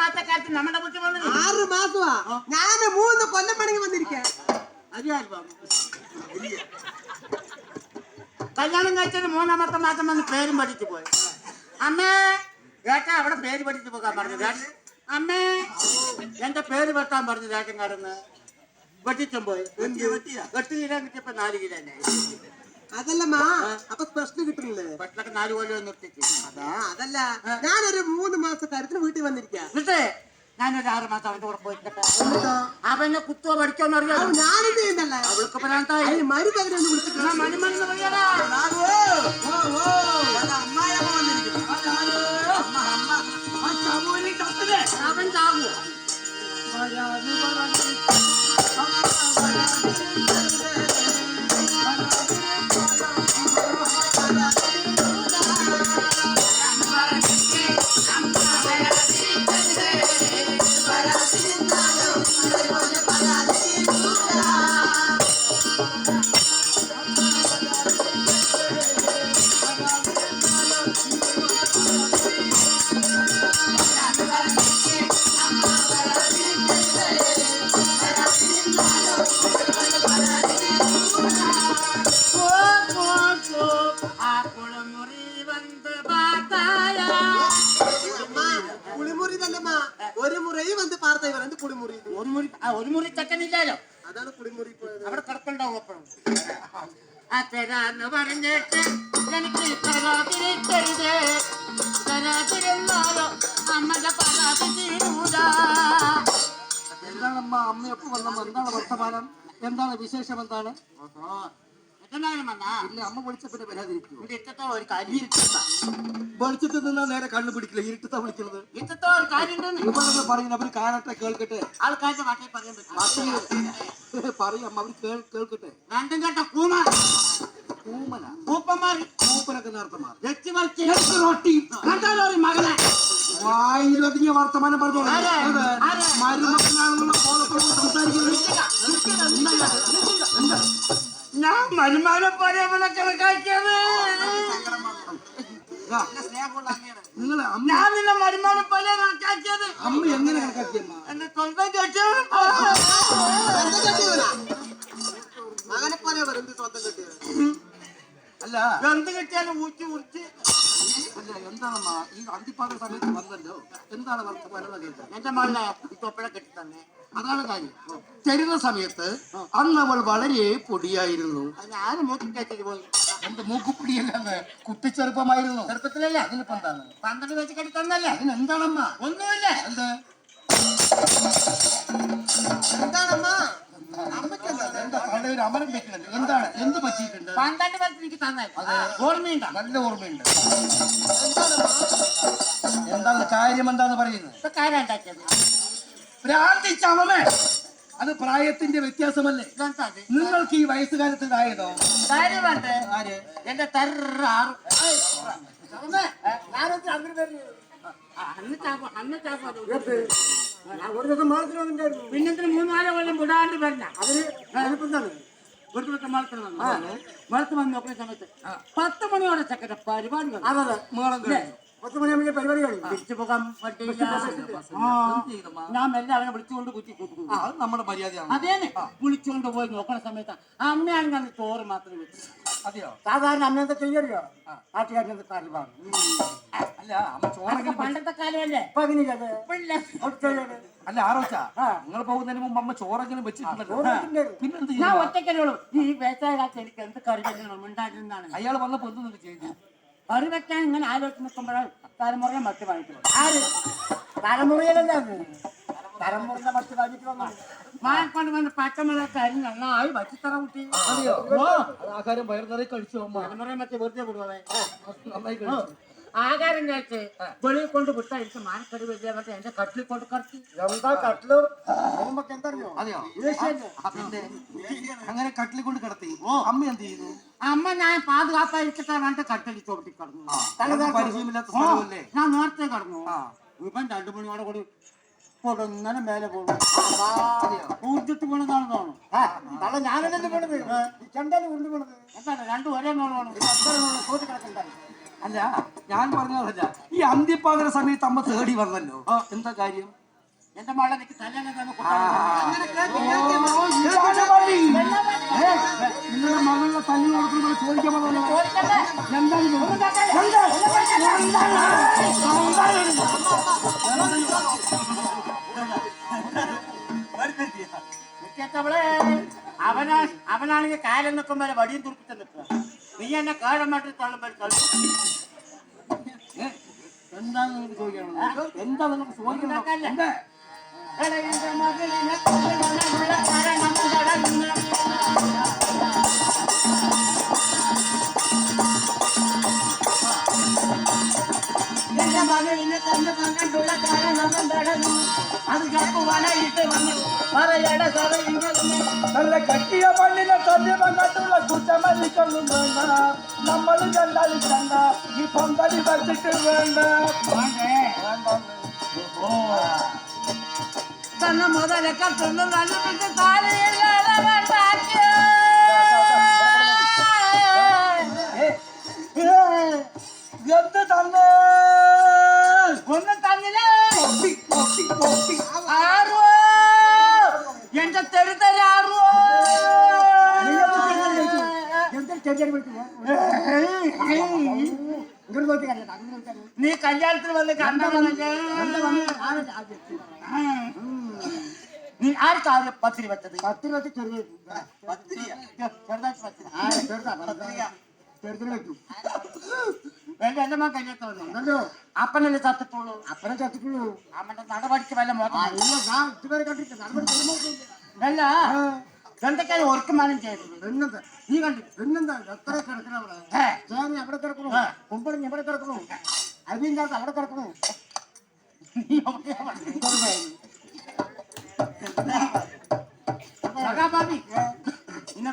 മാസക്കാലത്ത് നമ്മുടെ കുട്ടി വന്നത് 6 മാസമാ. ഞാൻ 3 കൊല്ലം പണിക്ക് വന്നിരിക്കാം. കല്യാണം കഴിച്ചത് 3-ാമത്തെ മാസം വന്ന് പേരും പഠിച്ചു പോയി. അമ്മേ ഏട്ടാ അവിടെ പേര് പഠിച്ചു പോകാൻ പറഞ്ഞു. അമ്മേ എന്റെ പേര് വെട്ടാൻ പറഞ്ഞു. ഏട്ടൻ കടന്ന് വെട്ടിച്ചും പോയി. വെട്ടിയില്ല കിട്ടിയപ്പോ 4 കിലോ തന്നെ. അതല്ലമ്മാ, അപ്പൊ സ്പെഷ്യൽ കിട്ടുന്നില്ലേ? പെട്ടെന്ന് 4 കൊല്ലം നിർത്തിച്ചു. അതല്ല, ഞാനൊരു 3 മാസക്കാര്യത്തിന് വീട്ടിൽ വന്നിരിക്കാം. എന്നിട്ട് ഞാനൊരു 6 മാസം അവന്റെ കൂടെ പോയിട്ടോ. അവനെ കുത്തോ പഠിക്കോന്ന് അറിയാം. ഞാനെന്ത് ചെയ്യുന്നല്ലേ? അവൾക്ക് പറയാൻ മരുന്ന് വിളിച്ചിട്ട് മണിമണ്ണ് പറയാ അവൻ ചാവോ? ഒരു മുറി ചക്കനില്ലല്ലോ. അതാണ് കുളിമുറി. അവിടെ കിടപ്പുണ്ടാവും എപ്പോഴും. തരാന്ന് പറഞ്ഞിട്ട് എനിക്ക് തിരിച്ചരുത്. തരാതിരുന്നാലോ അമ്മയുടെ പരാതി തീരൂല. എന്താണമ്മ അമ്മയൊക്കെ വന്നമ്മ? എന്താണ് വർത്തമാനം? എന്താണ് വിശേഷം? എന്താണ്? ഇല്ല, അമ്മ വിളിച്ചപ്പോ വരാതിരിക്കും. ഇഷ്ടത്തോളം ഒരു കാര്യം വെളിച്ചത്ത് നിന്നാ നേരെ കണ്ണു പിടിക്കില്ല. ഇരുട്ടത്താ വിളിക്കുന്നത്. ഇഷ്ടത്തോളം ഒരു കാര്യം പറയുന്നത് അവര് കാണട്ടെ, കേൾക്കട്ടെ. ആൾക്കാരുടെ ഭാഷയിൽ പറയാൻ പറ്റും. പറയമ്മ, അവര് കേൾക്കട്ടെ. രണ്ടും കേട്ട കൂമന കൂപ്പന്മാർ കൂപ്പനൊക്കെ നേരത്തെ റൊട്ടി മകനെ വായിലൊതുങ്ങിയ വർത്തമാനം പറഞ്ഞോളൂ. മരുമക്കനാണെന്നുള്ള ബോധത്തോട് സംസാരിക്കുന്നത്. ഞാൻ മരുമാനെ പോലെ കണക്കാക്കിയത്. നിങ്ങൾ ഞാൻ നിന്നെ മരുമാനെ പോലെ കണക്കാക്കിയത്. അമ്മ എങ്ങനെ കണക്കാക്കിയമ്മ? എന്നെ സ്വന്തം കേട്ടു. മകനെ പോലെ എന്ത് സ്വന്തം കിട്ടിയത്? അല്ല, എന്ത് കിട്ടിയാലും ഊറ്റി ഉറിച്ച്. അല്ല, എന്താണമ്മ ഈ അന്തിപ്പാത സമയത്ത് വന്നല്ലോ, എന്താണ് വർത്തമാനം? എന്റെ മകളെ തൊപ്പഴ കെട്ടി തന്നെ. അതാണ് കാര്യം. തരുന്ന സമയത്ത് അന്ന് അവൾ വളരെ പൊടിയായിരുന്നു. ആരും മൂക്കി കയറ്റി പോയി. എന്ത് മൂക്കുപ്പൊടിയല്ലെന്ന്? കുട്ടിച്ചെറുപ്പമായിരുന്നു. ചെറുപ്പത്തിലല്ലേ? അതിനിപ്പോ എന്താണ്? 12 വെച്ച് കെട്ടി തന്നല്ലേ? അതിനെന്താണമ്മ? ഒന്നുമില്ല. എന്ത് എന്താണമ്മ? എന്താ പള്ളയൊരു അമരം വെക്കുന്നുണ്ട്? എന്താണ്? എന്ത് പറ്റിയിട്ടുണ്ട്? 12 വെച്ച് എനിക്ക് തന്നെ ഓർമ്മയുണ്ട? നല്ല ഓർമ്മയുണ്ട്. എന്താണ് കാര്യം? എന്താന്ന് പറയുന്നത്? കാര്യം ഉണ്ടാക്കിയത് ഭ്രാന്തിച്ചമമേ. അത് പ്രായത്തിന്റെ വ്യത്യാസമല്ലേ? നിങ്ങൾക്ക് ഈ വയസ്സുകാലത്ത് ഇതായതോ? കാര്യമുണ്ട്. ആര്? എന്റെ പിന്നെന്തിന് 3-4 കൊല്ലം വിടാണ്ട് വരണ. അതിന് വളർത്ത് വന്ന് നോക്കുന്ന സമയത്ത് 10 മണിയോടെ ചക്കര പരിപാടി. 10 മണിയാകുമ്പോൾ പരിപാടി കഴിഞ്ഞു. തിരിച്ചു പോകാൻ പറ്റില്ല. ഞാൻ മെല്ലെ അവനെ വിളിച്ചുകൊണ്ട് കുത്തി കൂട്ടും. അത് നമ്മുടെ മര്യാദയാണ്. അതേനെ വിളിച്ചുകൊണ്ട് പോയി നോക്കുന്ന സമയത്ത് അമ്മയാണെങ്കിൽ അന്ന് ചോറ് മാത്രമേ വെച്ചു. അതെയോ? സാധാരണ അമ്മയൊക്കെ ചെയ്യറിയോ? നാട്ടുകാരനത് കാര്യമാണ്. അല്ല, അമ്മ ചോറെങ്കിലും പണ്ടത്തെ കാലമല്ലേ? അല്ല ആറോച്ചാ, നിങ്ങൾ പോകുന്നതിന് മുമ്പ് അമ്മ ചോറെങ്കിലും വെച്ചിട്ടുണ്ടല്ലോ. പിന്നെന്ത്? ഞാൻ ഒറ്റയ്ക്കല്ലോ. ഈ വേച്ചായ കാലത്ത് എനിക്ക് എന്ത് കറി വെക്കണം ഉണ്ടായിരുന്നാണ്. അയാൾ വന്നപ്പോ എന്തൊന്നും ചെയ്തു? കറി വെക്കാൻ ഇങ്ങനെ ആലോചിച്ച് നിൽക്കുമ്പോഴാണ് തലമുറയെ മറ്റ് വാങ്ങിക്കുന്നത്. ആര്? തലമുറയിലല്ലേ? തലമുറയുടെ മറ്റ് വാങ്ങിട്ട് വന്നു വാങ്ങിക്കൊണ്ട് വന്ന് പച്ചമുളകൊക്കെ അരിഞ്ഞ് നന്നായി വച്ചിത്തറ കുട്ടി. ആഹാരം വയറു നിറയെ കഴിച്ചു അമ്മ. തലമുറയെ മറ്റേ വെറുതെ വിടുവേ. നന്നായി കഴിച്ചു. ആഹാരം കഴിച്ച് വെളിയിൽ കൊണ്ട് വിട്ടാ എനിക്ക് മാനക്കടി വലിയ മറ്റേ എന്റെ കട്ടിൽ കൊണ്ട് കറക്കി. എന്താ കട്ടില്? എന്തറിയോ? അതെയോ? പിന്നെ അങ്ങനെ കട്ടിൽ കൊണ്ട് കിടത്തി. അമ്മ എന്ത് ചെയ്യുന്നു? അമ്മ ഞാൻ പാതുകാപ്പായിരിക്കട്ടെ വേണ്ട കട്ടടി ചോട്ടി കിടന്നു. പരിചയമില്ലാത്ത സ്ഥലമല്ലേ? ഞാൻ നേരത്തെ കിടന്നു. ഇപ്പം 2 മണിയോടെ കൂടി പൊടുങ്ങനെ മേലെ പോകും. ഊർജിട്ട് വീണതാണ് തോന്നുന്നു. ഞാനെന്നെ വീണത് ചെണ്ടാണ് ഉരുണ്ട് വീണത്. എന്താണ് 2 ഒരേ നോളാണ്. ചോട്ടി കിടക്കണ്ടായി. അല്ല ഞാൻ പറഞ്ഞതല്ല, ഈ അന്ത്യപ്പാകര സമയത്ത് അമ്മ തേടി വന്നല്ലോ, എന്താ കാര്യം? എന്റെ മോളെ എനിക്ക് കല്യാണം തന്നെ അങ്ങനെ കേട്ട് കേട്ട് ഇതാണ് വഴി. നിങ്ങളുടെ മകളുടെ തല്ലി നടത്തുമ്പോൾ ചോദിക്കാൻ വന്നല്ലോ. എന്താണ് ഇത്? അവനാണെങ്കിൽ കാലം നിൽക്കുമ്പോ വടിയും തുറപ്പിച്ച് നിൽക്കുക. നീ എന്നെ കാഴമായിട്ട് തള്ളുമ്പോൾ തള്ളു. എന്താണ് നിങ്ങൾക്ക് ചോദിക്കാനുള്ളത്? എന്താ നിങ്ങൾക്ക് ചോദിക്കുന്നത്? എന്താ? എന്റെ മകളിനെ കൊല്ലുവാനുള്ള കാരണം തടയുന്നു. എന്റെ മകളിനെ കൊല്ലുവാനുള്ള കാരണം തടയുന്നു. അത് കേൾക്കുവാനായിട്ട് വന്നു പറയട സഭയിങ്ങനെ. നല്ല കട്ടിയ മണ്ണിനെ തല്ലി വന്നിട്ടുള്ള കുറ്റമല്ലിക്കൊന്നും വേണ്ട. നമ്മൾ കണ്ടാലും കണ്ട ഈ പൊങ്കലി വച്ചിട്ട് വേണ്ട. തന്നെ മുതലൊക്കെ തിന്നു നല്ലിട്ട് താഴെയുള്ള എന്ത് തന്നെ ഒന്നും തന്നില്ല. ആറോ എന്റെ തെരുതരാറോ നീ കല്യാണത്തിന് വന്ന് കണ്ടവനല്ലേ? നീ ആർക്കാണ് പത്തിരി വെച്ചത്? പത്തിന് വെച്ച് ചെറിയ ചെറുതായിട്ട് ചെറുതിന് വെച്ചു. എന്റെ അമ്മ കല്യാണത്തിന് വന്നല്ലോ. അപ്പനല്ലേ ചത്തിട്ടുള്ളൂ. അപ്പനെ ചത്തിട്ടുള്ളൂ. അമ്മന്റെ നടപടിക്ക് വല്ല മോശം ഇതുവരെ കണ്ടിട്ട് നടപടി അല്ല. എന്തൊക്കെയാണ് ഒരുക്കുമാനം ചെയ്തത്? പിന്നെന്താ നീ കണ്ടിട്ട് പിന്നെന്താ എത്ര കിടക്കണ അവിടെ? ചേർന്ന് എവിടെ കിടക്കണു? കുമ്പളഞ്ഞ് എവിടെ കിടക്കണു? അരിഞ്ഞാത്ത അവിടെ കിടക്കണു. നീ എവിടെയാ പറഞ്ഞത്? സഖാബാബി, ഇന്നെ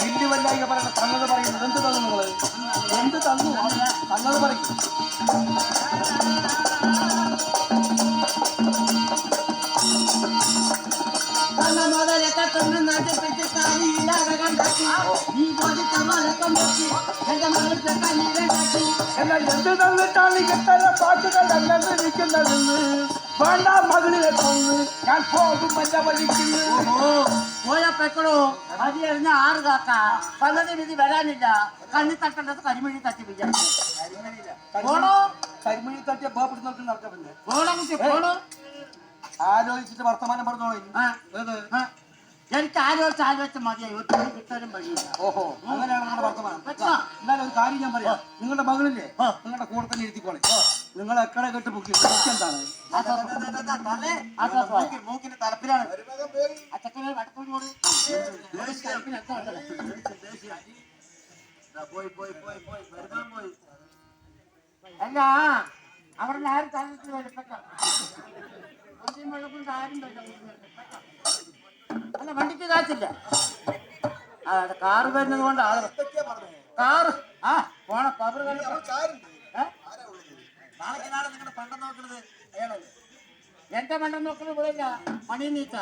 വലിയ വല്ലായിക പറയണ തന്നത് പറയുന്നത് എന്ത് തന്നു നിങ്ങള്? എന്ത് തന്നു? തന്നത് പറയും. മുതലൊക്കെ തിന്ന് നട്ടിപ്പിച്ച് താലിയില്ലാതെ കണ്ടാക്കി നീ പോയിട്ട് മലക്കം നോക്കി എന്റെ മകൾക്ക് കണ്ണീരണ്ടാക്കി. എന്നാൽ എന്ത് തന്നിട്ടാണ് ഇത്തര പാട്ടുകൾ അലങ്കരിക്കുന്നതെന്ന് വേണ്ട മകളിലെ കൊന്ന് ഞാൻ പോകും വല്ല വഴിക്കുന്നു. പോയപ്പോഴോ അത് എറിഞ്ഞ 6 കാക്ക പലതി വിധി വരാനില്ല. കണ്ണി തട്ടേണ്ടത് കരിമണി തട്ടി വിചാരിച്ചു. പോണോ കരിമണി തട്ടിയ ബോപ്പിട്ട് നോക്കി നടക്കപ്പില്ലേ? പോണോ കുട്ടി പോണോ? ആലോചിച്ചിട്ട് വർത്തമാനം പറഞ്ഞോളൂ. എനിക്ക് ആലോചിച്ച് മതിയായി. ഒത്തിരി കിട്ടാനും വഴിയില്ല. ഓഹോ, അങ്ങനെയാണ് നിങ്ങളുടെ വർത്തമാനം. എന്നാലും ഒരു കാര്യം ഞാൻ പറയാം. നിങ്ങളുടെ മകളില്ലേ നിങ്ങളുടെ കൂടെ തന്നെ ഇരുത്തിക്കോളെ. നിങ്ങൾ എക്കടെ കെട്ട് പൊക്കി എന്താണ്? മൂക്കിന്റെ തലപ്പിലാണ് ആ ചെക്കനെ വടക്കോട് പോയി. അല്ല അവിടെ ആരും തലത്തിൽ വലുപ്പ കൊണ്ട് ആരും അല്ല വണ്ടിക്ക് കാച്ചില്ല. അതെ കാറ് വരുന്നത് കൊണ്ട് ആള് കാറ് പോണ പവർ എന്റെ പണ്ടം നോക്കുന്നത് ഇവിടെയില്ല. മണി നീച്ച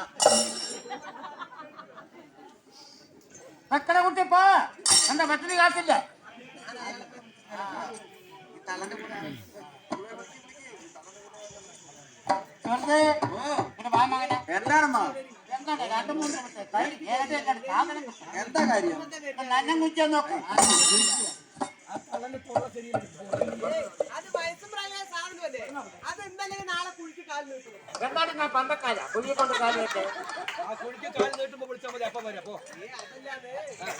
മക്കളെ കുട്ടി പോ. എന്റെ പട്ടിണി കാത്തില്ല. എന്താണമ്മ? എന്താണ് 2-3 സാധനം എന്താ കാര്യം? നന്നെ കുറ്റിയാ നോക്കാം. അത് വയസ്സും പ്രായമായ സാധനമല്ലേ? അത് ഇന്നലെ നാളെ കുഴിക്ക് കാല് നീട്ടും. എന്താണ് ഞാൻ പണ്ടക്കാല കുഴിയെ കൊണ്ട് കാലം വെച്ചേ? ആ കുഴിക്ക് കാല് നീട്ടുമ്പോ വിളിച്ചാൽ മതി, അപ്പം വരാം. അതല്ലാതെ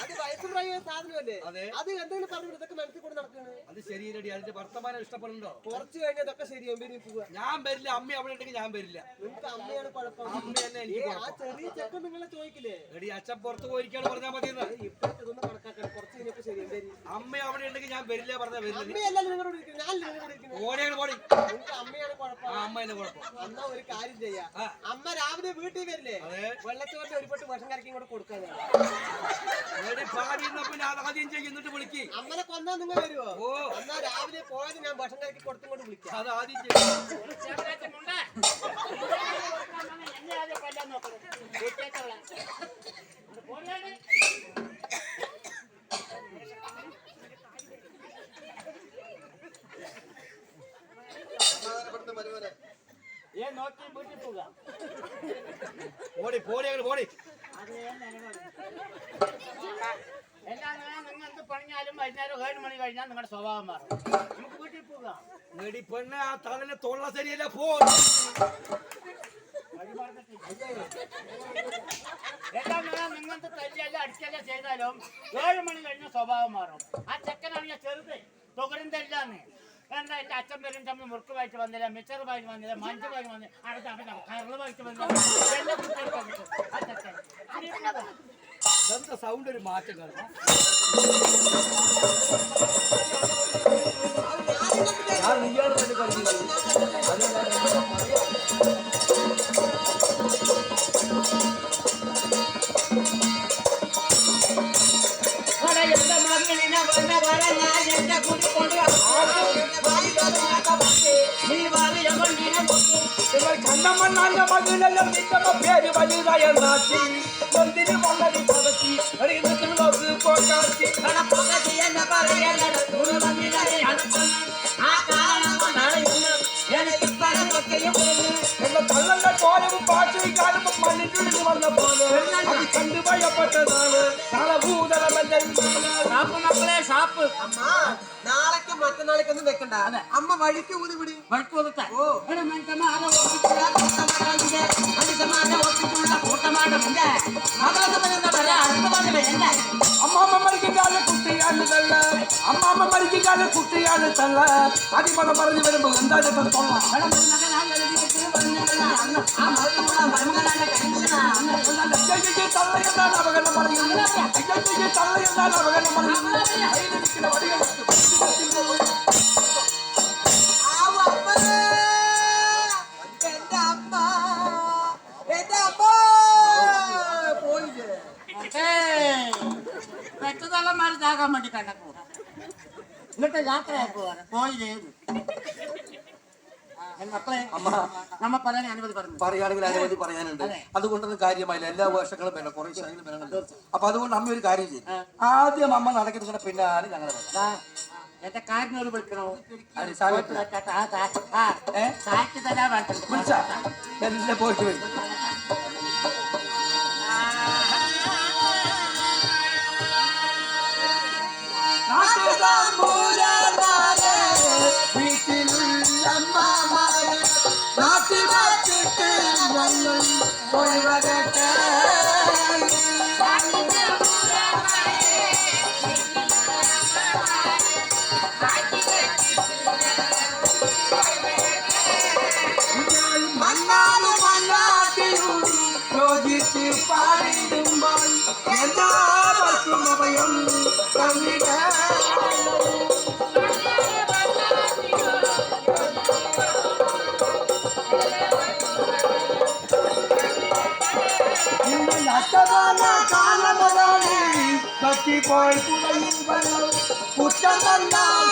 അത് വയസ്സും പ്രായമായ സാധനമല്ലേ? അത് എന്തെങ്കിലും പറഞ്ഞു ഇതൊക്കെ മനസ്സിൽ കൊണ്ട് നടക്കുന്നത്. അത് ശരിയല്ലടി, അതിന്റെ വർത്തമാനം ഇഷ്ടപ്പെടുന്നുണ്ടോ? കുറച്ച് കഴിഞ്ഞാൽ ഇതൊക്കെ ശരിയാവും. പിന്നെ പോവാ. ഞാൻ വരില്ല. അമ്മ അവിടെ ഉണ്ടെങ്കിൽ ഞാൻ വരില്ല. നിങ്ങൾക്ക് അമ്മയാണ് കുഴപ്പം. അമ്മ തന്നെ എനിക്ക് ആ കുഴപ്പം. ചെറിയ ചെക്കൻ നിങ്ങളെ ചോദിക്കില്ലേ? എടി അച്ഛൻ പുറത്ത് പോയിരിക്കാണ് പറഞ്ഞാൽ മതി. ഇപ്പോഴത്തെ ഇതൊന്നും കണക്കാക്കണം. കുറച്ച് കഴിഞ്ഞപ്പോൾ ശരിയാവും. അമ്മ അവിടെ ഉണ്ടെങ്കിൽ ഞാൻ വരില്ല പറഞ്ഞാൽ വരില്ല. അമ്മയല്ലല്ലോ നിങ്ങളോട് ഇരിക്കുന്നത്. ഞാനല്ലേ നിങ്ങളോട് ഇരിക്കുന്നത്. ഓടിയാണ് പോടി. നിങ്ങൾക്ക് അമ്മയാണ് കുഴപ്പം. അമ്മ തന്നെ കുഴപ്പം. എന്നാ ഒരു കാര്യം ചെയ്യാം. അമ്മ രാവിലെ വീട്ടിൽ വരില്ലേ? വെള്ളച്ചോറിന്റെ ഒരു പൊട്ട് ഭക്ഷണം കരക്കി ഇങ്ങോട്ട് കൊടുക്കാൻ. പാടി പിന്നെ അത് ആദ്യം ചെയ്യുന്നിട്ട് വിളിക്ക്. അമ്മനെ കൊന്നാ നിങ്ങൾ വരുമോ? എന്നാ രാവിലെ പോയത് ഞാൻ ഭക്ഷണം കരക്കി കൊടുത്തുകൊണ്ട് വിളിക്കാം. അത് ആദ്യം ചെയ്യും. എന്നെ ആദ്യം കൊല്ലാൻ നോക്കണം. ഏ നോക്കി വീട്ടിൽ പോവുക. ഓടി പോടി അങ്ങനെ പോടി. അത് എല്ലാം നിങ്ങൾ എന്ത് പണിഞ്ഞാലും വൈകുന്നേരം 7 മണി കഴിഞ്ഞാൽ നിങ്ങളുടെ സ്വഭാവം മാറും. നമുക്ക് വീട്ടിൽ പോകാം. എടി പെണ്ണെ ആ തലനെ തൊള്ള ശരിയല്ല പോ. എല്ലാം നിങ്ങൾക്ക് തല്ലിയല്ല അടിക്കല്ല ചെയ്താലും 7 മണി കഴിഞ്ഞ സ്വഭാവം മാറും. ആ ചെക്കനാണെങ്കിൽ ചെറുത് തുകരും തല്ലാന്ന് എന്താ എന്റെ അച്ഛൻ പേരും തമ്മിൽ മുറുക്ക് വായിച്ച് വന്നില്ല, മിച്ചർ വായിച്ച് വന്നില്ല, മഞ്ച് വായിച്ച് വന്നില്ല, അടുത്ത കറള് വായിച്ച് വന്നില്ല. ആ ചെക്കൻ എന്താ സൗണ്ട് ഒരു മാറ്റം കാരണം. ഞാൻ നീയാണ് തന്നെ കളിക്കുന്നത്. കണ്ണമ്മണ്ണാന്റെ മകളെല്ലാം നിന്റെ പേര് വലുതായ നാട്ടി എന്തിന് വന്നടി പതത്തി എറിയുന്നതിന് നോക്ക് പോക്കാത്തി എന്റെ കള്ളന്റെ കോലവും പാച്ചയിക്കാലും മണ്ണിനുള്ളിൽ വന്ന പോലെ അത് കണ്ടു ഭയപ്പെട്ടതാണ് തലഭൂതലമല്ലേ മക്കളെ ഷാപ്പ് നാളേക്ക് മറ്റന്നാളേക്കൊന്നും വെക്കണ്ട. അമ്മ വഴിക്ക് ഊതി വിടി. വഴക്ക് കൊടുത്ത അമ്മാമ്മ മരിക്കാതെ കുട്ടിയാണ് തള്ള അമ്മാമ്മ മരിക്കാതെ കുട്ടിയാണ് തള്ള അടിമണം പറഞ്ഞു വരുമ്പോ എന്താ തൊള്ള തള്ള എന്താണ് അപകടം പറയുന്നത് തള്ള എന്താണ് അപകടം പറയുന്നത് പെട്ടുതള്ളന്മാരിതാകാൻ വേണ്ടി കണ്ടപ്പോ ഇങ്ങോട്ട് യാത്രയായി പോവാണ് പോയില്ലേ മക്കളെ നമ്മ പറയാൻ അനുമതി പറഞ്ഞു പറയുകയാണെങ്കിൽ അനുമതി പറയാനുണ്ട്. അതുകൊണ്ടൊന്നും കാര്യമായില്ല. എല്ലാ വർഷങ്ങളും വേണം, കുറേ ശതമാനം വേണം. അപ്പൊ അതുകൊണ്ട് അമ്മ ഒരു കാര്യം ചെയ്യും. ആദ്യം അമ്മ നടക്കുന്ന പിന്നാലെ ഞങ്ങൾ എന്റെ കാരിനോട് വിളിക്കണോ സാറ്റ് തരാ വേണ്ട വിളിച്ചാ എല്ലാം പോയിട്ട് വരും. പാടിടുമ്പോൾ എല്ലാവർക്കും അഭയം തന്നിട പോയി കുടയിൽ വെള്ളം കുറ്റം വന്നാൽ